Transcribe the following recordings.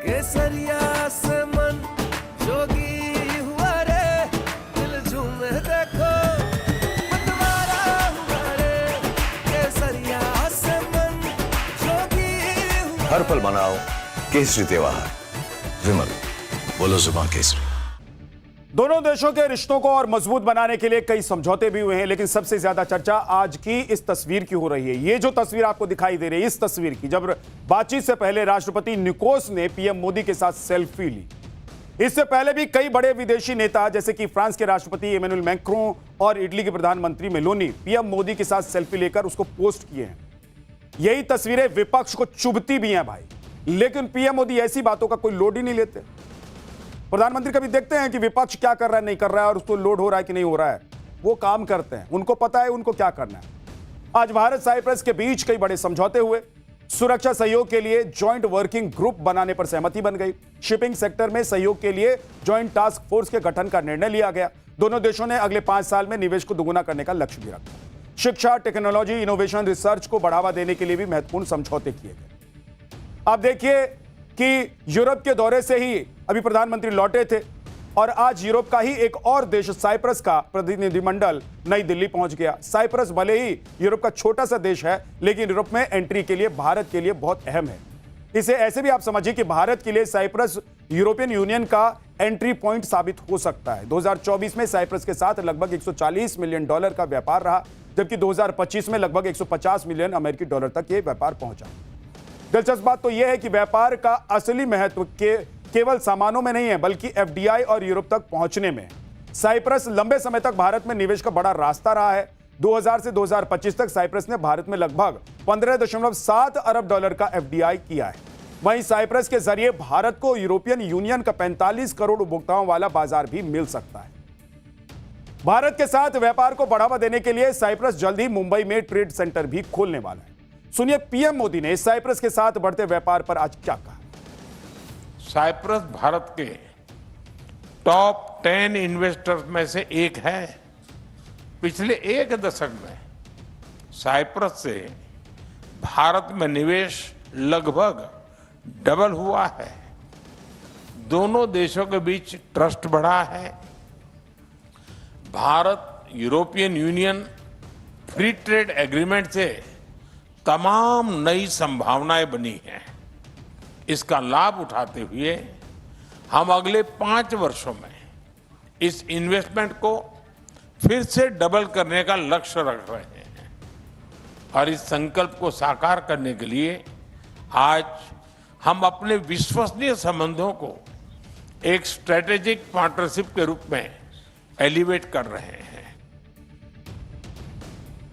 केसरिया से मन जोगी हुआ रे, दिल झूमे देखो मतवारा हुआ रे। केसरिया से मन जोगी हुआ। हर पल मनाओ केसरी त्योहार। विमल, बोलो जुबान केसरी। दोनों देशों के रिश्तों को और मजबूत बनाने के लिए कई समझौते भी हुए हैं, लेकिन सबसे ज्यादा चर्चा आज की इस तस्वीर की हो रही है। ये जो तस्वीर आपको दिखाई दे रही है, इस तस्वीर की, जब बातचीत से पहले राष्ट्रपति निकोस ने पीएम मोदी के साथ सेल्फी ली। इससे पहले भी कई बड़े विदेशी नेता जैसे कि फ्रांस के राष्ट्रपति इमैनुअल मैक्रों और इटली के प्रधानमंत्री मेलोनी पीएम मोदी के साथ सेल्फी लेकर उसको पोस्ट किए हैं। यही तस्वीरें विपक्ष को चुभती भी हैं भाई, लेकिन पीएम मोदी ऐसी बातों का कोई लोड ही नहीं लेते। प्रधानमंत्री कभी देखते हैं कि विपक्ष क्या कर रहा है, नहीं कर रहा है, और उसको लोड हो रहा है कि नहीं हो रहा है। वो काम करते हैं, उनको पता है उनको क्या करना है। आज भारत साइप्रस के बीच कई बड़े समझौते हुए। सुरक्षा सहयोग के लिए जॉइंट वर्किंग ग्रुप बनाने पर सहमति बन गई। शिपिंग सेक्टर में सहयोग के लिए जॉइंट टास्क फोर्स के गठन का निर्णय लिया गया। दोनों देशों ने अगले 5 साल में निवेश को दोगुना करने का लक्ष्य भी रखा। शिक्षा, टेक्नोलॉजी, इनोवेशन, रिसर्च को बढ़ावा देने के लिए भी महत्वपूर्ण समझौते किए गए। आप देखिए कि यूरोप के दौरे से ही अभी प्रधानमंत्री लौटे थे और आज यूरोप का ही एक और देश साइप्रस का प्रतिनिधिमंडल नई दिल्ली पहुंच गया। साइप्रस भले ही यूरोप का छोटा सा देश है, लेकिन यूरोप में एंट्री के लिए भारत के लिए बहुत अहम है। इसे ऐसे भी आप समझिए कि भारत के लिए साइप्रस यूरोपियन यूनियन का एंट्री पॉइंट साबित हो सकता है। 2024 में साइप्रस के साथ लगभग $140 मिलियन का व्यापार रहा, जबकि 2025 में लगभग $150 मिलियन अमेरिकी डॉलर तक यह व्यापार पहुंचा। दिलचस्प बात तो यह है कि व्यापार का असली महत्व केवल सामानों में नहीं है, बल्कि एफडीआई और यूरोप तक पहुंचने में। साइप्रस लंबे समय तक भारत में निवेश का बड़ा रास्ता रहा है। 2000 से 2025 तक साइप्रस ने भारत में लगभग $15.7 अरब का एफडीआई किया है। वहीं साइप्रस के जरिए भारत को यूरोपियन यूनियन का 45 करोड़ उपभोक्ताओं वाला बाजार भी मिल सकता है। भारत के साथ व्यापार को बढ़ावा देने के लिए साइप्रस जल्द ही मुंबई में ट्रेड सेंटर भी खोलने वाला है। सुनिए पीएम मोदी ने साइप्रस के साथ बढ़ते व्यापार पर आज क्या कहा। साइप्रस भारत के टॉप 10 इन्वेस्टर्स में से एक है। पिछले 1 दशक में साइप्रस से भारत में निवेश लगभग डबल हुआ है। दोनों देशों के बीच ट्रस्ट बढ़ा है। Bharat European union free trade agreement से तमाम नई संभावनाएं बनी हैं। इसका लाभ उठाते हुए हम अगले 5 वर्षों में इस इन्वेस्टमेंट को फिर से डबल करने का लक्ष्य रख रहे हैं और इस संकल्प को साकार करने के लिए आज हम अपने विश्वसनीय संबंधों को एक स्ट्रेटेजिक पार्टनरशिप के रूप में एलिवेट कर रहे हैं।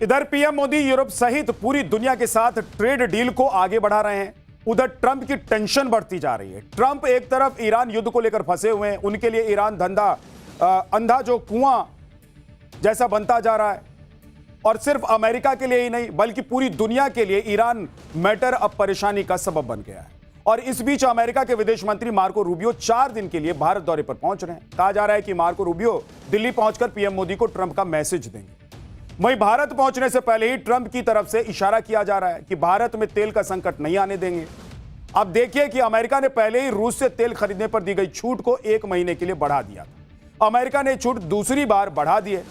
इधर पीएम मोदी यूरोप सहित पूरी दुनिया के साथ ट्रेड डील को आगे बढ़ा रहे हैं। उधर ट्रंप की टेंशन बढ़ती जा रही है। ट्रंप एक तरफ ईरान युद्ध को लेकर फंसे हुए हैं, उनके लिए ईरान अंधा जो कुआं जैसा बनता जा रहा है, और सिर्फ अमेरिका के लिए ही नहीं बल्कि पूरी दुनिया के लिए ईरान मैटर अब परेशानी का सबब बन गया है। और इस बीच अमेरिका के विदेश मंत्री मार्को रूबियो 4 दिन के लिए भारत दौरे पर पहुंच रहे हैं। कहा जा रहा है कि मार्को रूबियो दिल्ली पहुंचकर पीएम मोदी को ट्रंप का मैसेज देंगे। वहीं भारत पहुंचने से पहले ही ट्रंप की तरफ से इशारा किया जा रहा है कि भारत में तेल का संकट नहीं आने देंगे। अब देखिए कि अमेरिका ने पहले ही रूस से तेल खरीदने पर दी गई छूट को 1 महीने के लिए बढ़ा दिया था। अमेरिका ने छूट दूसरी बार बढ़ा दी है,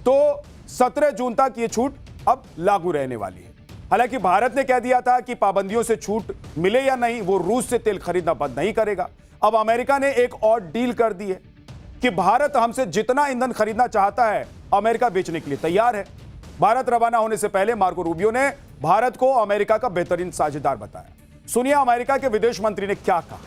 तो 17 जून तक यह छूट अब लागू रहने वाली है। हालांकि भारत ने कह दिया था कि पाबंदियों से छूट मिले या नहीं, वो रूस से तेल खरीदना बंद नहीं करेगा। अब अमेरिका ने एक और डील कर दी है कि भारत हमसे जितना ईंधन खरीदना चाहता है अमेरिका बेचने के लिए तैयार है। भारत रवाना होने से पहले मार्को रूबियो ने भारत को अमेरिका का बेहतरीन साझेदार बताया। सुनिए अमेरिका के विदेश मंत्री ने क्या कहा।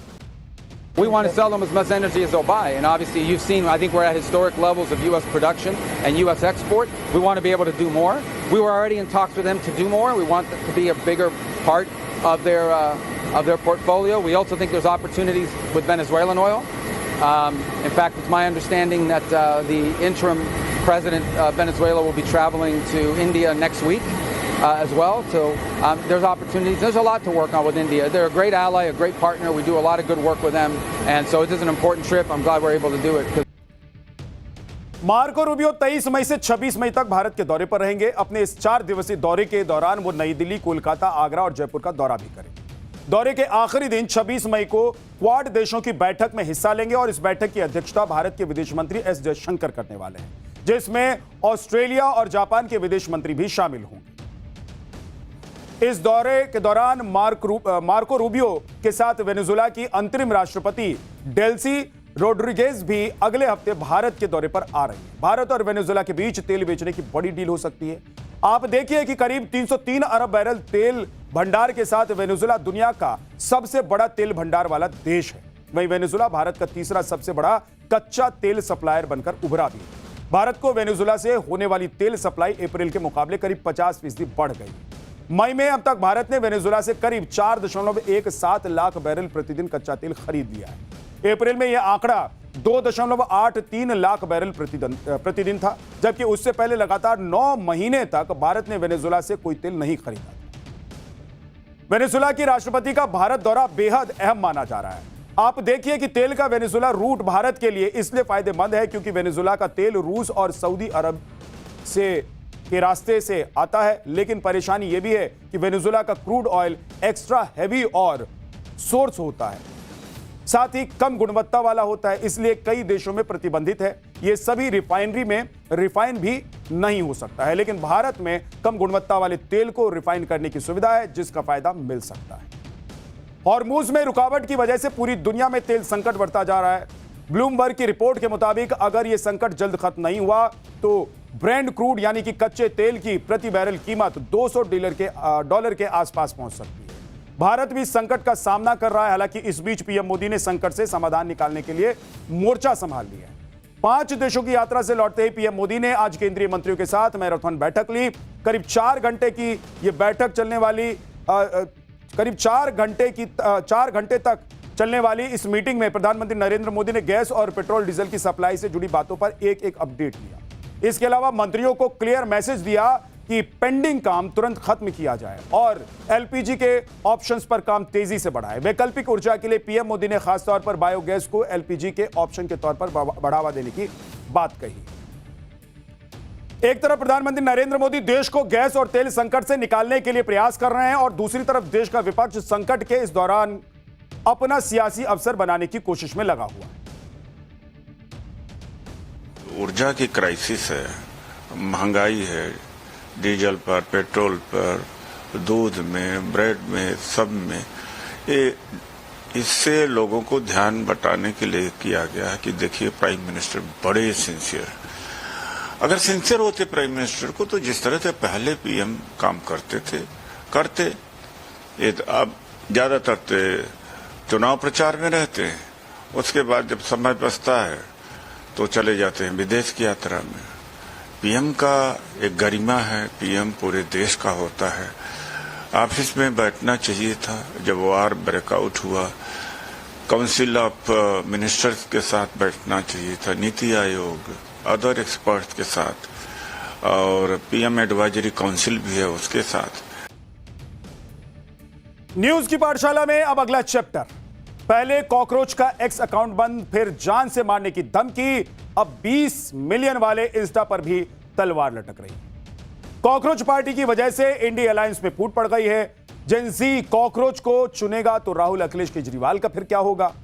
We want to sell them as much energy as they'll buy, and obviously you've seen, I think we're at historic levels of U.S. production and U.S. export. We want to be able to do more. We were already in talks with them to do more. We want that to be a bigger part of their portfolio. We also think there's opportunities with Venezuelan oil. In fact, it's my understanding that the interim president of Venezuela will be traveling to India next week. As well, so there's opportunities. There's a lot to work on with India. They're a great ally, a great partner. We do a lot of good work with them, and so it is an important trip. I'm glad we're able to do it. Marco Rubio 23 मई से 26 मई तक भारत के दौरे पर रहेंगे। अपने इस 4 दिवसीय दौरे के दौरान वो नई दिल्ली, कोलकाता, आगरा और जयपुर का दौरा भी करेंगे। दौरे के आखिरी दिन 26 मई को क्वाड देशों की बैठक में हिस्सा लेंगे और इस बैठक की अध्यक्षता भारत के विदेश मंत्री एस जयशंकर करने वाले हैं, जिसमें ऑस्ट्रेलिया और जापान के विदेश मंत्री भी शामिल होंगे। इस दौरे के दौरान मार्को रूबियो के साथ वेनेजुएला की अंतरिम राष्ट्रपति डेल्सी रोड्रिगेज भी अगले हफ्ते भारत के दौरे पर आ रही है। भारत और वेनेजुएला के बीच तेल बेचने की बड़ी डील हो सकती है। आप देखिए कि करीब 303 अरब बैरल तेल भंडार के साथ वेनेजुएला दुनिया का सबसे बड़ा तेल भंडार वाला देश है। वहीं वेनेजुएला भारत का तीसरा सबसे बड़ा कच्चा तेल सप्लायर बनकर उभरा भी है। भारत को वेनेजुएला से होने वाली तेल सप्लाई अप्रैल के मुकाबले करीब 50% बढ़ गई। मई में अब तक भारत ने वेनेजुएला से करीब 4.17 लाख बैरल प्रतिदिन कच्चा तेल खरीद लिया है। अप्रैल में यह आंकड़ा 2.83 लाख बैरल प्रतिदिन था, जबकि उससे पहले लगातार 9 महीने तक भारत ने वेनेजुएला से कोई तेल नहीं खरीदा। वेनेजुएला की राष्ट्रपति का भारत दौरा बेहद अहम माना जा रहा है। आप देखिए कि तेल का वेनेजुएला रूट भारत के लिए इसलिए फायदेमंद है क्योंकि वेनेजुएला का तेल रूस और सऊदी अरब के रास्ते से आता है, लेकिन परेशानी यह भी है कि वेनेजुएला का क्रूड ऑयल एक्स्ट्रा हैवी और सोर्स होता है, साथ ही कम गुणवत्ता वाला होता है, इसलिए कई देशों में प्रतिबंधित है। ये सभी रिफाइनरी में रिफाइन भी नहीं हो सकता है, लेकिन भारत में कम गुणवत्ता वाले तेल को रिफाइन करने की सुविधा है, जिसका फायदा मिल सकता है। हॉर्मुज में रुकावट की वजह से पूरी दुनिया में तेल संकट बढ़ता जा रहा है। ब्लूमबर्ग की रिपोर्ट के मुताबिक अगर यह संकट जल्द खत्म नहीं हुआ तो ब्रेंट क्रूड यानी कि कच्चे तेल की प्रति बैरल कीमत $200 के आसपास पहुंच सकती है। भारत भी संकट का सामना कर रहा है। हालांकि इस बीच पीएम मोदी ने संकट से समाधान निकालने के लिए मोर्चा संभाल लिया है। 5 देशों की यात्रा से लौटते ही पीएम मोदी ने आज केंद्रीय मंत्रियों के साथ मैराथन बैठक ली। करीब 4 घंटे की यह बैठक चार घंटे तक चलने वाली इस मीटिंग में प्रधानमंत्री नरेंद्र मोदी ने गैस और पेट्रोल डीजल की सप्लाई से जुड़ी बातों पर एक अपडेट दिया। इसके अलावा मंत्रियों को क्लियर मैसेज दिया कि पेंडिंग काम तुरंत खत्म किया जाए और एलपीजी के ऑप्शंस पर काम तेजी से बढ़ाए। वैकल्पिक ऊर्जा के लिए पीएम मोदी ने खासतौर पर बायोगैस को एलपीजी के ऑप्शन के तौर पर बढ़ावा देने की बात कही। एक तरफ प्रधानमंत्री नरेंद्र मोदी देश को गैस और तेल संकट से निकालने के लिए प्रयास कर रहे हैं और दूसरी तरफ देश का विपक्ष संकट के इस दौरान अपना सियासी अवसर बनाने की कोशिश में लगा हुआ है। ऊर्जा की क्राइसिस है, महंगाई है, डीजल पर, पेट्रोल पर, दूध में, ब्रेड में, सब में। इससे लोगों को ध्यान बटाने के लिए किया गया है कि देखिए प्राइम मिनिस्टर बड़े सिंसियर। अगर सिंसियर होते प्राइम मिनिस्टर को तो जिस तरह से पहले पीएम काम करते ये तो अब ज्यादातर चुनाव प्रचार में रहते हैं, उसके बाद जब समय बचता है तो चले जाते हैं विदेश की यात्रा में। पीएम का एक गरिमा है, पीएम पूरे देश का होता है। ऑफिस में बैठना चाहिए था जब वार ब्रेकआउट हुआ, काउंसिल ऑफ मिनिस्टर्स के साथ बैठना चाहिए था, नीति आयोग, अदर एक्सपर्ट्स के साथ, और पीएम एडवाइजरी काउंसिल भी है उसके साथ। न्यूज की पाठशाला में अब अगला चैप्टर। पहले कॉकरोच का एक्स अकाउंट बंद, फिर जान से मारने की धमकी, अब 20 मिलियन वाले इंस्टा पर भी तलवार लटक रही। कॉकरोच पार्टी की वजह से इंडिया अलायंस में फूट पड़ गई है। जेंजी कॉकरोच को चुनेगा तो राहुल अखिलेश केजरीवाल का फिर क्या होगा?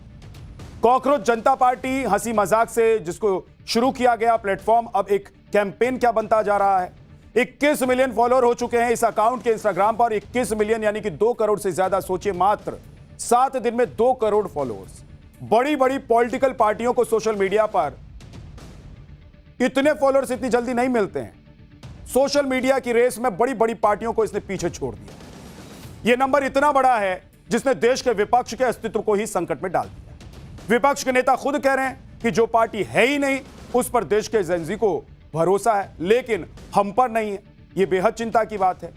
कॉकरोच जनता पार्टी हंसी मजाक से जिसको शुरू किया गया प्लेटफॉर्म अब एक कैंपेन क्या बनता जा रहा है। 21 मिलियन फॉलोअर हो चुके हैं इस अकाउंट के इंस्टाग्राम पर। 21 मिलियन यानी कि 2 करोड़ से ज्यादा। सोचिए मात्र 7 दिन में 2 करोड़ फॉलोअर्स। बड़ी बड़ी पॉलिटिकल पार्टियों को सोशल मीडिया पर इतने फॉलोअर्स इतनी जल्दी नहीं मिलते हैं। सोशल मीडिया की रेस में बड़ी बड़ी पार्टियों को इसने पीछे छोड़ दिया। यह नंबर इतना बड़ा है जिसने देश के विपक्ष के अस्तित्व को ही संकट में डाल दिया। विपक्ष के नेता खुद कह रहे हैं कि जो पार्टी है ही नहीं उस पर देश के जेंजी को भरोसा है, लेकिन हम पर नहीं है। यह बेहद चिंता की बात है।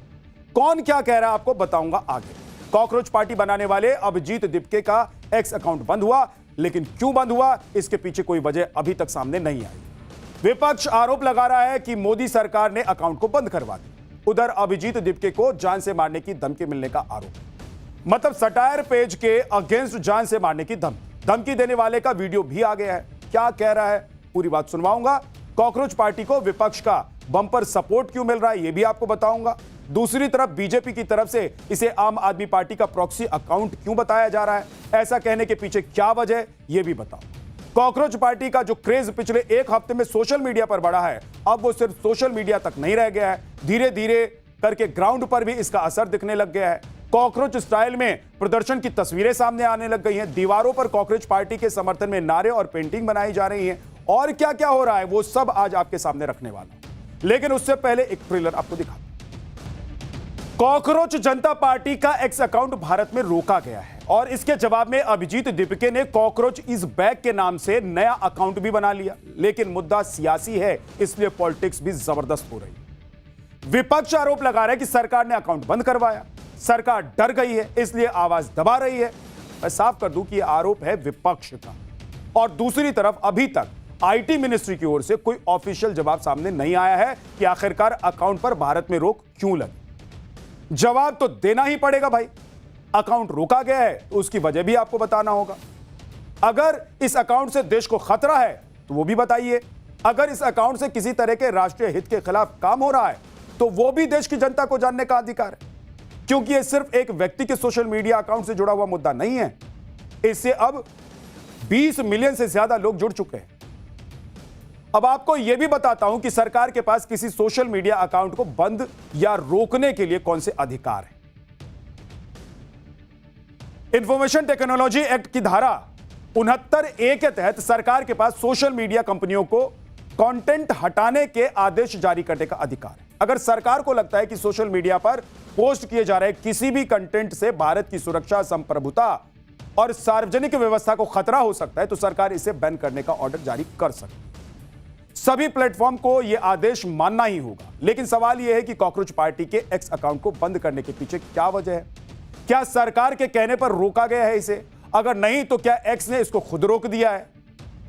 कौन क्या कह रहा है आपको बताऊंगा आगे। कॉकरोच पार्टी बनाने वाले अभिजीत दिपके का एक्स अकाउंट बंद हुआ, लेकिन क्यों बंद हुआ इसके पीछे कोई वजह अभी तक सामने नहीं आई। विपक्ष आरोप लगा रहा है कि मोदी सरकार ने अकाउंट को बंद करवा दिया। उधर अभिजीत दिपके को जान से मारने की धमकी मिलने का आरोप। मतलब सटायर पेज के अगेंस्ट जान से मारने की धमकी देने वाले का वीडियो भी आ गया है। क्या कह रहा है पूरी बात सुनवाऊंगा। कॉकरोच पार्टी को विपक्ष का बंपर सपोर्ट क्यों मिल रहा है यह भी आपको बताऊंगा। दूसरी तरफ बीजेपी की तरफ से इसे आम आदमी पार्टी का प्रॉक्सी अकाउंट क्यों बताया जा रहा है? ऐसा कहने के पीछे क्या वजह है, यह भी बताओ। कॉकरोच पार्टी का जो क्रेज पिछले एक हफ्ते में सोशल मीडिया पर बढ़ा है, अब वो सिर्फ सोशल मीडिया तक नहीं रह गया है, धीरे धीरे करके ग्राउंड पर भी इसका असर दिखने लग गया है। कॉकरोच स्टाइल में प्रदर्शन की तस्वीरें सामने आने लग गई हैं, दीवारों पर कॉकरोच पार्टी के समर्थन में नारे और पेंटिंग बनाई जा रही हैं, और क्या क्या हो रहा है वो सब आज आपके सामने रखने वाला हूं। लेकिन उससे पहले एक ट्रेलर आपको दिखाता हूं। कॉकरोच जनता पार्टी का एक्स अकाउंट भारत में रोका गया है और इसके जवाब में अभिजीत दीपके ने कॉकरोच इज बैक के नाम से नया अकाउंट भी बना लिया। लेकिन मुद्दा सियासी है, इसलिए पॉलिटिक्स भी जबरदस्त हो रही है। विपक्ष आरोप लगा रहा है कि सरकार ने अकाउंट बंद करवाया, सरकार डर गई है इसलिए आवाज दबा रही है। मैं साफ कर दूं कि यह आरोप है विपक्ष का। और दूसरी तरफ अभी तक आईटी मिनिस्ट्री की ओर से कोई ऑफिशियल जवाब सामने नहीं आया है कि आखिरकार अकाउंट पर भारत में रोक क्यों लगी। जवाब तो देना ही पड़ेगा भाई। अकाउंट रोका गया है तो उसकी वजह भी आपको बताना होगा। अगर इस अकाउंट से देश को खतरा है तो वो भी बताइए। अगर इस अकाउंट से किसी तरह के राष्ट्रीय हित के खिलाफ काम हो रहा है तो वो भी देश की जनता को जानने का अधिकार है, क्योंकि ये सिर्फ एक व्यक्ति के सोशल मीडिया अकाउंट से जुड़ा हुआ मुद्दा नहीं है। इससे अब 20 मिलियन से ज्यादा लोग जुड़ चुके हैं। अब आपको यह भी बताता हूं कि सरकार के पास किसी सोशल मीडिया अकाउंट को बंद या रोकने के लिए कौन से अधिकार हैं। इंफॉर्मेशन टेक्नोलॉजी एक्ट की धारा 69A के तहत सरकार के पास सोशल मीडिया कंपनियों को कंटेंट हटाने के आदेश जारी करने का अधिकार है। अगर सरकार को लगता है कि सोशल मीडिया पर पोस्ट किए जा रहे किसी भी कंटेंट से भारत की सुरक्षा, संप्रभुता और सार्वजनिक व्यवस्था को खतरा हो सकता है तो सरकार इसे बैन करने का ऑर्डर जारी कर सकती है। सभी प्लेटफॉर्म को यह आदेश मानना ही होगा। लेकिन सवाल यह है कि कॉकरोच पार्टी के एक्स अकाउंट को बंद करने के पीछे क्या वजह है? क्या सरकार के कहने पर रोका गया है इसे? अगर नहीं तो क्या एक्स ने इसको खुद रोक दिया है?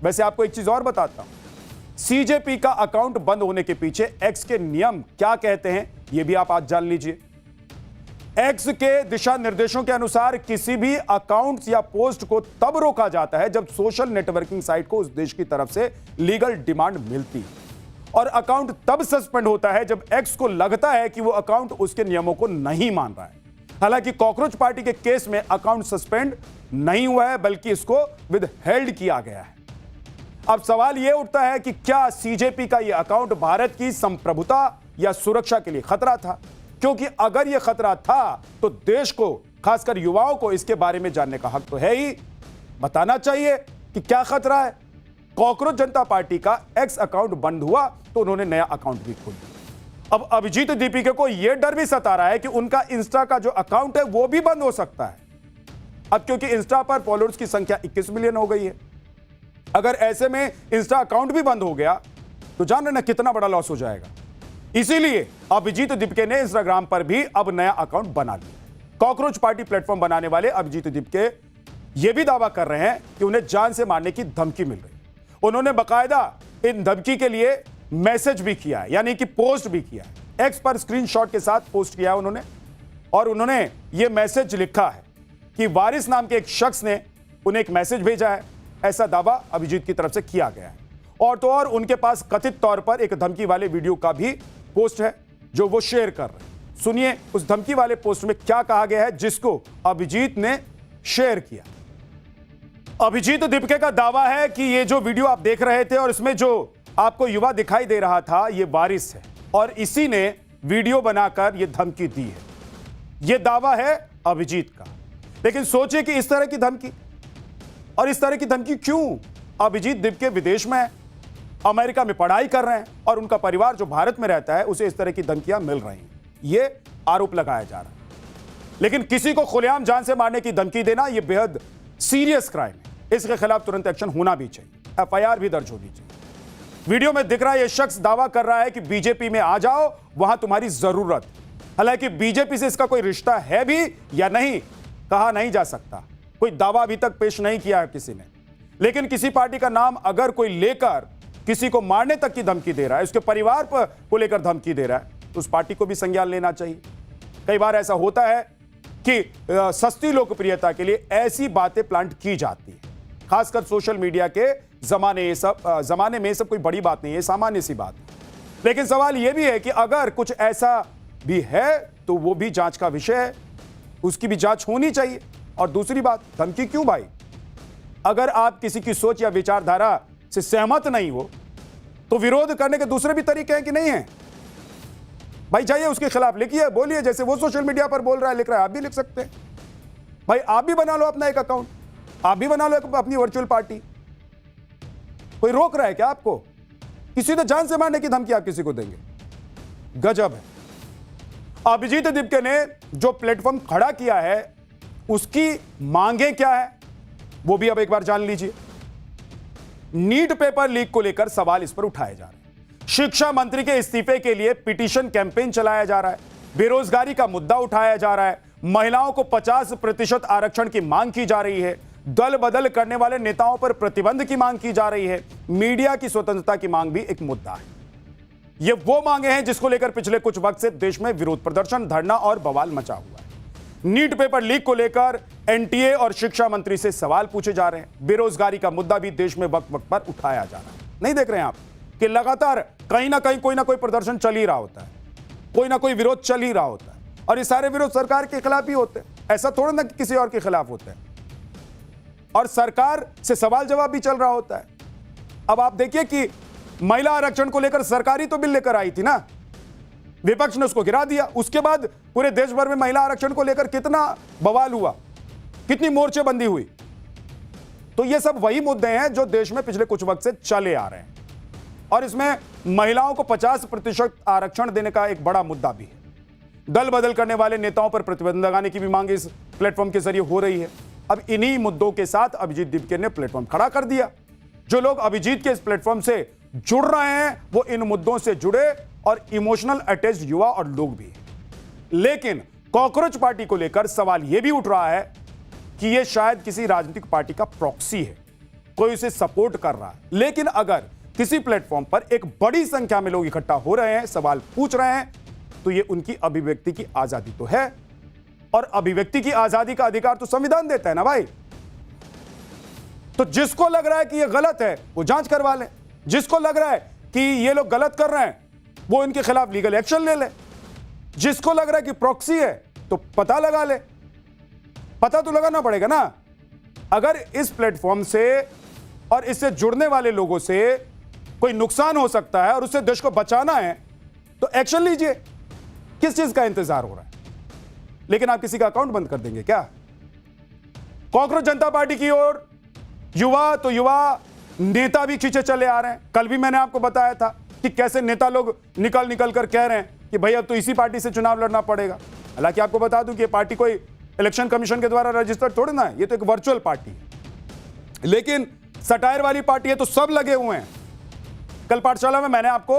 वैसे आपको एक चीज और बताता हूं, सीजेपी का अकाउंट बंद होने के पीछे एक्स के नियम क्या कहते हैं यह भी आप आज जान लीजिए। एक्स के दिशा निर्देशों के अनुसार किसी भी अकाउंट या पोस्ट को तब रोका जाता है जब सोशल नेटवर्किंग साइट को उस देश की तरफ से लीगल डिमांड मिलती है, और अकाउंट तब सस्पेंड होता है जब एक्स को लगता है कि वो अकाउंट उसके नियमों को नहीं मान रहा है। हालांकि कॉकरोच पार्टी के केस में अकाउंट सस्पेंड नहीं हुआ है बल्कि इसको विदहेल्ड किया गया है। अब सवाल यह उठता है कि क्या सीजेपी का यह अकाउंट भारत की संप्रभुता या सुरक्षा के लिए खतरा था? क्योंकि अगर यह खतरा था तो देश को, खासकर युवाओं को, इसके बारे में जानने का हक तो है ही। बताना चाहिए कि क्या खतरा है। कॉकरोच जनता पार्टी का एक्स अकाउंट बंद हुआ तो उन्होंने नया अकाउंट भी खोल दिया। अब अभिजीत दीपिके को यह डर भी सता रहा है कि उनका इंस्टा का जो अकाउंट है वो भी बंद हो सकता है। अब क्योंकि इंस्टा पर फॉलोअर्स की संख्या 21 मिलियन हो गई है, अगर ऐसे में इंस्टा अकाउंट भी बंद हो गया तो जान रहे ना कितना बड़ा लॉस हो जाएगा। इसीलिए अभिजीत दीपके ने इंस्टाग्राम पर भी अब नया अकाउंट बना लिया। कॉकरोच पार्टी प्लेटफॉर्म बनाने वाले अभिजीत दीपके यह भी दावा कर रहे हैं कि उन्हें जान से मारने की धमकी मिल रही। उन्होंने बकायदा इन धमकी के लिए मैसेज भी किया है, यानी कि पोस्ट भी किया है। एक्स पर स्क्रीनशॉट के साथ पोस्ट किया है उन्होंने, और उन्होंने यह मैसेज लिखा है कि वारिस नाम के एक शख्स ने उन्हें एक मैसेज भेजा है। ऐसा दावा अभिजीत की तरफ से किया गया है। और तो और उनके पास कथित तौर पर एक धमकी वाले वीडियो का भी पोस्ट है जो वो शेयर कर रहे हैं। सुनिए उस धमकी वाले पोस्ट में क्या कहा गया है जिसको अभिजीत ने शेयर किया। अभिजीत दीपके का दावा है कि ये जो वीडियो आप देख रहे थे और इसमें जो आपको युवा दिखाई दे रहा था ये वारिस है, और इसी ने वीडियो बनाकर ये धमकी दी है। ये दावा है अभिजीत का। लेकिन सोचिए कि इस तरह की धमकी, और इस तरह की धमकी क्यों? अभिजीत दीपके विदेश में है, अमेरिका में पढ़ाई कर रहे हैं, और उनका परिवार जो भारत में रहता है उसे इस तरह की धमकियां मिल रही हैं। यह आरोप लगाया जा रहा है। लेकिन किसी को खुलेआम जान से मारने की धमकी देना यह बेहद सीरियस क्राइम है। इसके खिलाफ तुरंत एक्शन होना भी चाहिए, एफआईआर भी दर्ज होनी चाहिए। वीडियो में दिख रहा है यह शख्स दावा कर रहा है कि बीजेपी में आ जाओ, वहां तुम्हारी जरूरत। हालांकि बीजेपी से इसका कोई रिश्ता है भी या नहीं कहा नहीं जा सकता, कोई दावा अभी तक पेश नहीं किया है किसी ने। लेकिन किसी पार्टी का नाम अगर कोई लेकर किसी को मारने तक की धमकी दे रहा है, उसके परिवार पर को लेकर धमकी दे रहा है, तो उस पार्टी को भी संज्ञान लेना चाहिए। कई बार ऐसा होता है कि सस्ती लोकप्रियता के लिए ऐसी बातें प्लांट की जाती है, खासकर सोशल मीडिया के जमाने में। सब कोई बड़ी बात नहीं है, सामान्य सी बात। लेकिन सवाल यह भी है कि अगर कुछ ऐसा भी है तो वो भी जांच का विषय है, उसकी भी जांच होनी चाहिए। और दूसरी बात, धमकी क्यों भाई? अगर आप किसी की सोच या विचारधारा से सहमत नहीं हो तो विरोध करने के दूसरे भी तरीके हैं कि नहीं है? भाई जाइए उसके खिलाफ लिखिए, बोलिए, जैसे वो सोशल मीडिया पर बोल रहा है, लिख रहा है, आप भी लिख सकते हैं। भाई आप भी बना लो अपना एक अकाउंट, आप भी बना लो अपनी वर्चुअल पार्टी। कोई रोक रहा है क्या आपको? किसी तो जान से मारने की धमकी आप किसी को देंगे? गजब है। अभिजीत दिपके ने जो प्लेटफॉर्म खड़ा किया है उसकी मांगे क्या है वो भी अब एक बार जान लीजिए। नीट पेपर लीक को लेकर सवाल इस पर उठाए जा रहे हैं। शिक्षा मंत्री के इस्तीफे के लिए पिटीशन कैंपेन चलाया जा रहा है। बेरोजगारी का मुद्दा उठाया जा रहा है। महिलाओं को 50% आरक्षण की मांग की जा रही है। दल बदल करने वाले नेताओं पर प्रतिबंध की मांग की जा रही है। मीडिया की स्वतंत्रता की मांग भी एक मुद्दा है। ये वो मांगे हैं जिसको लेकर पिछले कुछ वक्त से देश में विरोध प्रदर्शन, धरना और बवाल मचा हुआ है। नीट पेपर लीक को लेकर एनटीए और शिक्षा मंत्री से सवाल पूछे जा रहे हैं। बेरोजगारी का मुद्दा भी देश में वक्त वक्त पर उठाया जा रहा है। नहीं देख रहे हैं आप कि लगातार कहीं ना कहीं कोई ना कोई प्रदर्शन चल ही रहा होता है, कोई ना कोई विरोध चल ही रहा होता है, और ये सारे विरोध सरकार के खिलाफ ही होते हैं। ऐसा थोड़ा ना कि किसी और के खिलाफ होते हैं, और सरकार से सवाल जवाब भी चल रहा होता है। अब आप देखिए कि महिला आरक्षण को लेकर सरकारी तो बिल लेकर आई थी ना, विपक्ष ने उसको गिरा दिया। उसके बाद पूरे देश भर में महिला आरक्षण को लेकर कितना बवाल हुआ, कितनी मोर्चेबंदी हुई। तो ये सब वही मुद्दे हैं जो देश में पिछले कुछ वक्त से चले आ रहे हैं, और इसमें महिलाओं को 50% आरक्षण देने का एक बड़ा मुद्दा भी है। दल बदल करने वाले नेताओं पर प्रतिबंध लगाने की भी मांग इस प्लेटफॉर्म के जरिए हो रही है। अब इन्हीं मुद्दों के साथ अभिजीत दिपके ने प्लेटफॉर्म खड़ा कर दिया। जो लोग अभिजीत के इस प्लेटफॉर्म से जुड़ रहे हैं वो इन मुद्दों से जुड़े और इमोशनल अटैच्ड युवा और लोग भी हैं। लेकिन कॉकरोच पार्टी को लेकर सवाल यह भी उठ रहा है कि यह शायद किसी राजनीतिक पार्टी का प्रॉक्सी है, कोई उसे सपोर्ट कर रहा है। लेकिन अगर किसी प्लेटफॉर्म पर एक बड़ी संख्या में लोग इकट्ठा हो रहे हैं, सवाल पूछ रहे हैं, तो यह उनकी अभिव्यक्ति की आजादी तो है, और अभिव्यक्ति की आजादी का अधिकार तो संविधान देता है ना भाई। तो जिसको लग रहा है कि यह गलत है वो जांच करवा ले, जिसको लग रहा है कि ये लोग गलत कर रहे हैं वो इनके खिलाफ लीगल एक्शन ले ले, जिसको लग रहा है कि प्रॉक्सी है तो पता लगा ले। पता तो लगाना पड़ेगा ना। अगर इस प्लेटफॉर्म से और इससे जुड़ने वाले लोगों से कोई नुकसान हो सकता है और उससे देश को बचाना है तो एक्शन लीजिए। किस चीज का इंतजार हो रहा है? लेकिन आप किसी का अकाउंट बंद कर देंगे क्या? कॉकरोच जनता पार्टी की ओर युवा तो युवा, नेता भी खींचे चले आ रहे हैं। कल भी मैंने आपको बताया था कि कैसे नेता लोग निकल कर कह रहे हैं कि भाई अब तो इसी पार्टी से चुनाव लड़ना पड़ेगा। हालांकि आपको बता दूं कि ये पार्टी कोई इलेक्शन कमीशन के द्वारा रजिस्टर्ड थोड़ी ना है, ये तो एक वर्चुअल पार्टी है। लेकिन सटायर वाली पार्टी है तो सब लगे हुए हैं। कल पाठशाला में मैंने आपको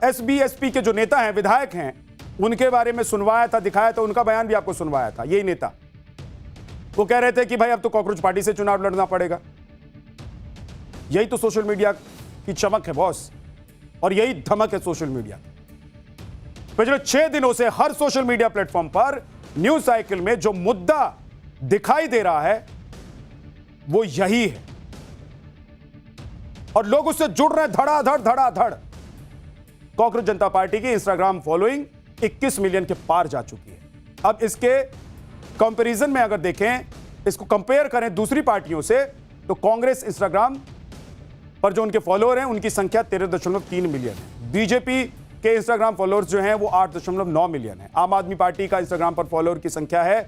SBSP के जो नेता हैं, विधायक हैं, उनके बारे में सुनवाया था, दिखाया था, उनका बयान भी आपको सुनवाया था। यही नेता वो कह रहे थे कि भाई अब तो कॉकरोच पार्टी से चुनाव लड़ना पड़ेगा। यही तो सोशल मीडिया की चमक है बॉस, और यही धमक है सोशल मीडिया। पिछले 6 दिनों से हर सोशल मीडिया प्लेटफॉर्म पर न्यूज साइकिल में जो मुद्दा दिखाई दे रहा है वो यही है, और लोग उससे जुड़ रहे हैं धड़ाधड़। कॉकरोच जनता पार्टी की इंस्टाग्राम फॉलोइंग 21 मिलियन के पार जा चुकी है। अब इसके कंपैरिजन में अगर देखें, इसको कंपेयर करें दूसरी पार्टियों से, तो कांग्रेस इंस्टाग्राम पर जो उनके फॉलोअर हैं उनकी संख्या 13.3 मिलियन है। बीजेपी के इंस्टाग्राम फॉलोअर्स जो हैं वो 8.9 मिलियन है। आम आदमी पार्टी का इंस्टाग्राम पर फॉलोअर की संख्या है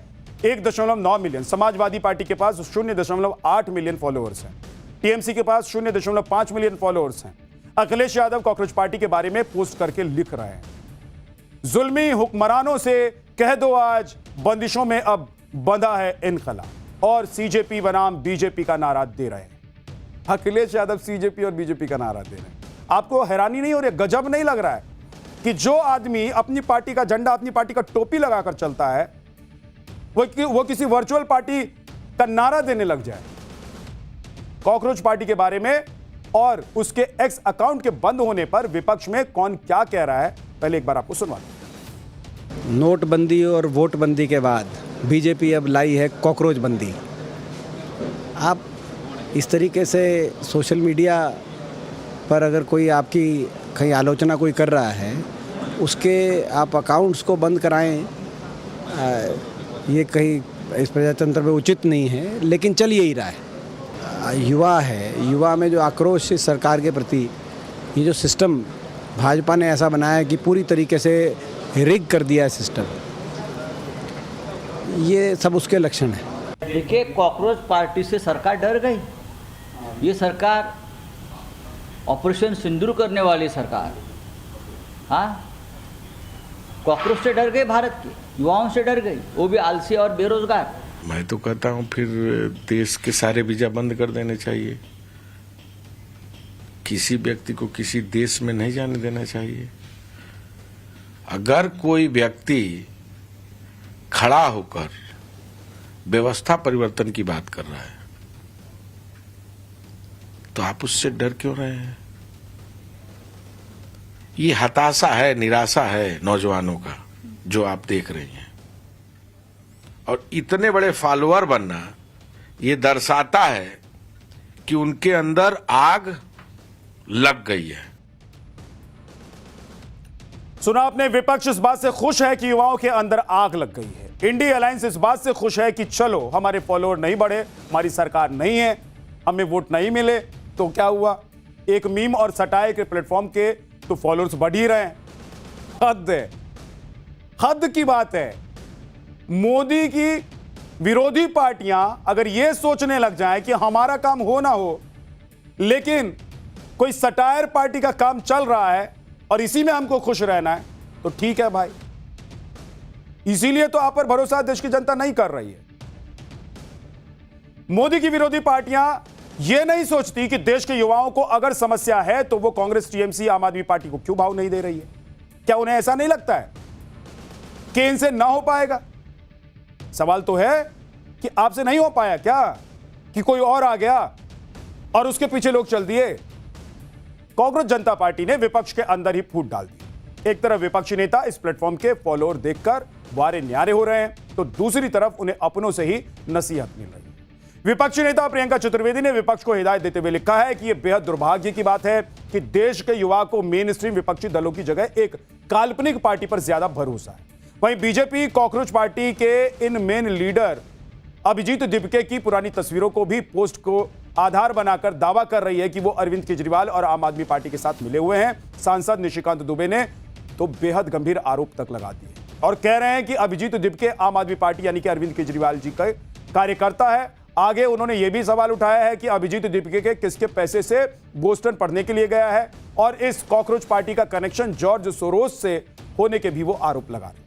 1.9 मिलियन। समाजवादी पार्टी के पास 0.8 मिलियन फॉलोअर्स हैं। टीएमसी के पास 0.5 मिलियन फॉलोअर्स हैं। अखिलेश यादव कॉकरोच पार्टी के बारे में पोस्ट करके लिख रहे हैं, जुल्मी हुक्मरानों से कह दो आज बंदिशों में अब बंधा है इनकला, और सीजेपी बनाम बीजेपी का नारा दे रहे हैं। अखिलेश यादव सीजेपी और बीजेपी का नारा दे रहे हैं। आपको हैरानी नहीं हो रही, गजब नहीं लग रहा है कि जो आदमी अपनी पार्टी का झंडा, अपनी पार्टी का टोपी लगाकर चलता है, वो किसी वर्चुअल पार्टी का नारा देने लग जाए कॉकरोच पार्टी के बारे में। और उसके एक्स अकाउंट के बंद होने पर विपक्ष में कौन क्या कह रहा है, पहले एक बार आपको सुनवा दूं। नोटबंदी और वोटबंदी के बाद बीजेपी अब लाई है कॉकरोच बंदी। आप इस तरीके से सोशल मीडिया पर अगर कोई आपकी कहीं आलोचना कोई कर रहा है उसके आप अकाउंट्स को बंद कराएं, ये कहीं इस प्रजातंत्र में उचित नहीं है, लेकिन चल यही रहा है। युवा है, युवा में जो आक्रोश है सरकार के प्रति, ये जो सिस्टम भाजपा ने ऐसा बनाया है कि पूरी तरीके से रिग कर दिया है सिस्टम, ये सब उसके लक्षण हैं। देखिए, कॉकरोच पार्टी से सरकार डर गई। ये सरकार ऑपरेशन सिंदूर करने वाली सरकार, हाँ, कॉकरोच से डर गई, भारत के युवाओं से डर गई, वो भी आलसी और बेरोजगार। मैं तो कहता हूं फिर देश के सारे वीजा बंद कर देने चाहिए, किसी व्यक्ति को किसी देश में नहीं जाने देना चाहिए। अगर कोई व्यक्ति खड़ा होकर व्यवस्था परिवर्तन की बात कर रहा है तो आप उससे डर क्यों रहे हैं? ये हताशा है, निराशा है नौजवानों का जो आप देख रहे हैं, और इतने बड़े फॉलोअर बनना ये दर्शाता है कि उनके अंदर आग लग गई है। सुना आपने, विपक्ष इस बात से खुश है कि युवाओं के अंदर आग लग गई है। इंडिया अलायंस इस बात से खुश है कि चलो हमारे फॉलोअर नहीं बढ़े, हमारी सरकार नहीं है, हमें वोट नहीं मिले तो क्या हुआ, एक मीम और सटाए के प्लेटफॉर्म के तो फॉलोअर्स बढ़ ही रहे हैं। हद है, हद की बात है। मोदी की विरोधी पार्टियां अगर यह सोचने लग जाएं कि हमारा काम हो ना हो, लेकिन कोई सटायर पार्टी का काम चल रहा है और इसी में हमको खुश रहना है, तो ठीक है भाई। इसीलिए तो आप पर भरोसा देश की जनता नहीं कर रही है। मोदी की विरोधी पार्टियां यह नहीं सोचती कि देश के युवाओं को अगर समस्या है तो वो कांग्रेस, टीएमसी, आम आदमी पार्टी को क्यों भाव नहीं दे रही है। क्या उन्हें ऐसा नहीं लगता है कि इनसे ना हो पाएगा? सवाल तो है कि आपसे नहीं हो पाया क्या, कि कोई और आ गया और उसके पीछे लोग चल दिए। कांग्रेस जनता पार्टी ने विपक्ष के अंदर ही फूट डाल दी। एक तरफ विपक्षी नेता इस प्लेटफॉर्म के फॉलोअर देखकर वारे न्यारे हो रहे हैं, तो दूसरी तरफ उन्हें अपनों से ही नसीहत मिल रही है। विपक्षी नेता प्रियंका चतुर्वेदी ने विपक्ष को हिदायत देते हुए लिखा है कि यह बेहद दुर्भाग्य की बात है कि देश के युवा को मेन स्ट्रीम विपक्षी दलों की जगह एक काल्पनिक पार्टी पर ज्यादा भरोसा है। वहीं बीजेपी कॉकरोच पार्टी के इन मेन लीडर अभिजीत दिपके की पुरानी तस्वीरों को भी पोस्ट को आधार बनाकर दावा कर रही है कि वो अरविंद केजरीवाल और आम आदमी पार्टी के साथ मिले हुए हैं। सांसद निशिकांत दुबे ने तो बेहद गंभीर आरोप तक लगा दिए और कह रहे हैं कि अभिजीत दिपके आम आदमी पार्टी यानी कि अरविंद केजरीवाल जी का कार्यकर्ता है। आगे उन्होंने यह भी सवाल उठाया है कि अभिजीत दिपके के किसके पैसे से बोस्टन पढ़ने के लिए गया है, और इस कॉकरोच पार्टी का कनेक्शन जॉर्ज सोरोस से होने के भी वो आरोप लगा रहे हैं।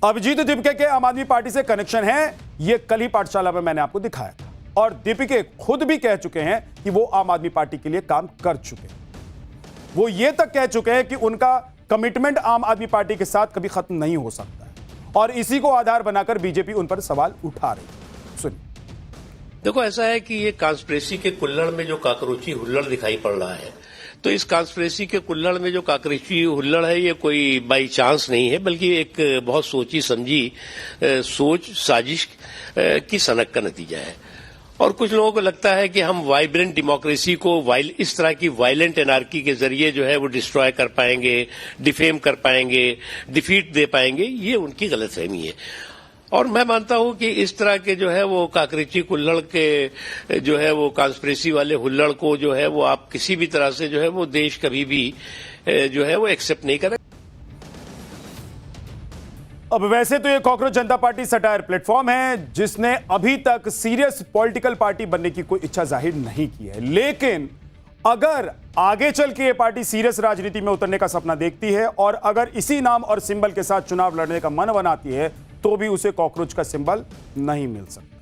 अभिजीत दिपके के आम आदमी पार्टी से कनेक्शन है, यह कल ही पाठशाला में मैंने आपको दिखाया था, और दीपिके खुद भी कह चुके हैं कि वो आम आदमी पार्टी के लिए काम कर चुके हैं। वो ये तक कह चुके हैं कि उनका कमिटमेंट आम आदमी पार्टी के साथ कभी खत्म नहीं हो सकता है, और इसी को आधार बनाकर बीजेपी उन पर सवाल उठा रही है। सुनिए। देखो, ऐसा है कि ये कॉन्स्पिरेसी के कुल्हड़ में जो काकरोची हुल्लड़ दिखाई पड़ रहा है, तो इस कॉन्स्पिरेसी के कुल्हड़ में जो काकरोची हुल्लड़ है, ये कोई बाई चांस नहीं है, बल्कि एक बहुत सोची समझी सोच साजिश की सनक का नतीजा है। और कुछ लोगों को लगता है कि हम वाइब्रेंट डेमोक्रेसी को इस तरह की वायलेंट एनार्की के जरिए जो है वो डिस्ट्रॉय कर पाएंगे, डिफेम कर पाएंगे, डिफीट दे पाएंगे। ये उनकी गलतफहमी है। और मैं मानता हूं कि इस तरह के जो है वो काकरेची कुल्हड़ के जो है वो कॉन्स्पिरेसी वाले हुल्लड़ को जो है वो आप किसी भी तरह से जो है वो देश कभी भी जो है वो एक्सेप्ट नहीं करे। अब वैसे तो ये कॉकरोच जनता पार्टी सटायर प्लेटफॉर्म है जिसने अभी तक सीरियस पॉलिटिकल पार्टी बनने की कोई इच्छा जाहिर नहीं की है, लेकिन अगर आगे चल के ये पार्टी सीरियस राजनीति में उतरने का सपना देखती है और अगर इसी नाम और सिंबल के साथ चुनाव लड़ने का मन बनाती है तो भी उसे कॉकरोच का सिंबल नहीं मिल सकता।